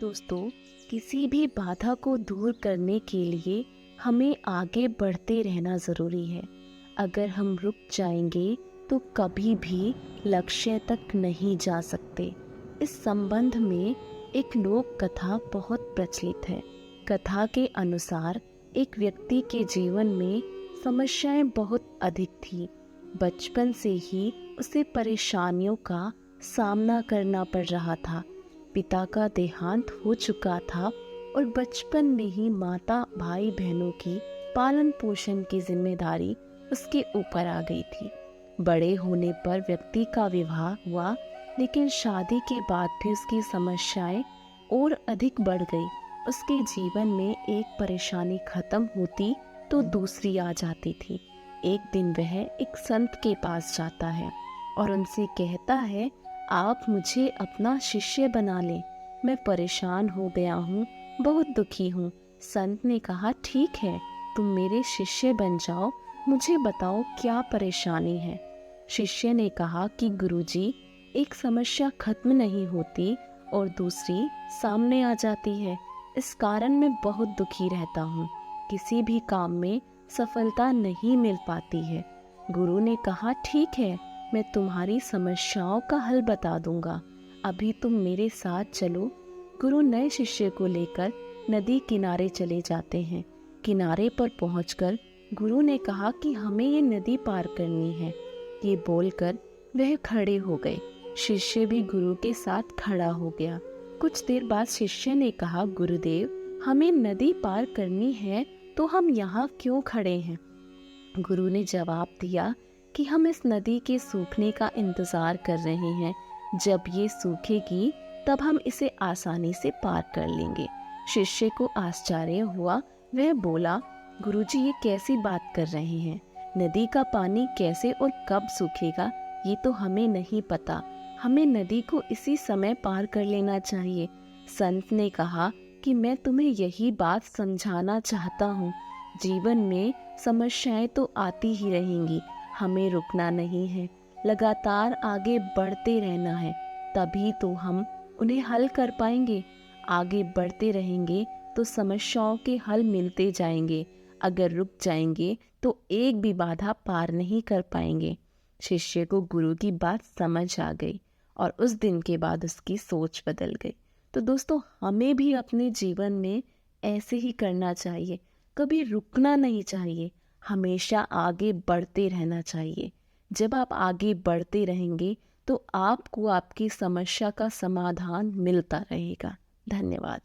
दोस्तों, किसी भी बाधा को दूर करने के लिए हमें आगे बढ़ते रहना ज़रूरी है। अगर हम रुक जाएंगे तो कभी भी लक्ष्य तक नहीं जा सकते। इस संबंध में एक लोक कथा बहुत प्रचलित है। कथा के अनुसार एक व्यक्ति के जीवन में समस्याएं बहुत अधिक थी। बचपन से ही उसे परेशानियों का सामना करना पड़ रहा था। पिता का देहांत हो चुका था और बचपन में ही माता भाई बहनों की पालन पोषण की जिम्मेदारी उसके ऊपर आ गई थी। बड़े होने पर व्यक्ति का विवाह हुआ, लेकिन शादी के बाद भी उसकी समस्याएं और अधिक बढ़ गई। उसके जीवन में एक परेशानी खत्म होती तो दूसरी आ जाती थी। एक दिन वह एक संत के पास जाता है और उनसे कहता है, आप मुझे अपना शिष्य बना लें। मैं परेशान हो गया हूँ, बहुत दुखी हूँ। संत ने कहा, ठीक है, तुम मेरे शिष्य बन जाओ, मुझे बताओ क्या परेशानी है। शिष्य ने कहा कि गुरुजी, एक समस्या खत्म नहीं होती और दूसरी सामने आ जाती है। इस कारण मैं बहुत दुखी रहता हूँ। किसी भी काम में सफलता नहीं मिल पाती है। गुरु ने कहा, ठीक है, मैं तुम्हारी समस्याओं का हल बता दूंगा। अभी तुम मेरे साथ चलो। गुरु नए शिष्य को लेकर नदी किनारे चले जाते हैं। किनारे पर पहुंचकर गुरु ने कहा कि हमें ये नदी पार करनी है। ये बोलकर वह खड़े हो गए। शिष्य भी गुरु के साथ खड़ा हो गया। कुछ देर बाद शिष्य ने कहा, गुरुदेव, हमें नदी पार करनी है तो हम यहाँ क्यों खड़े हैं? गुरु ने जवाब दिया कि हम इस नदी के सूखने का इंतजार कर रहे हैं। जब ये सूखेगी तब हम इसे आसानी से पार कर लेंगे। शिष्य को आश्चर्य हुआ। वह बोला, गुरुजी, ये कैसी बात कर रहे हैं? नदी का पानी कैसे और कब सूखेगा ये तो हमें नहीं पता। हमें नदी को इसी समय पार कर लेना चाहिए। संत ने कहा कि मैं तुम्हें यही बात समझाना चाहता हूँ। जीवन में समस्याएं तो आती ही रहेंगी, हमें रुकना नहीं है, लगातार आगे बढ़ते रहना है, तभी तो हम उन्हें हल कर पाएंगे। आगे बढ़ते रहेंगे तो समस्याओं के हल मिलते जाएंगे। अगर रुक जाएंगे तो एक भी बाधा पार नहीं कर पाएंगे। शिष्य को गुरु की बात समझ आ गई और उस दिन के बाद उसकी सोच बदल गई। तो दोस्तों, हमें भी अपने जीवन में ऐसे ही करना चाहिए। कभी रुकना नहीं चाहिए, हमेशा आगे बढ़ते रहना चाहिए। जब आप आगे बढ़ते रहेंगे तो आपको आपकी समस्या का समाधान मिलता रहेगा। धन्यवाद।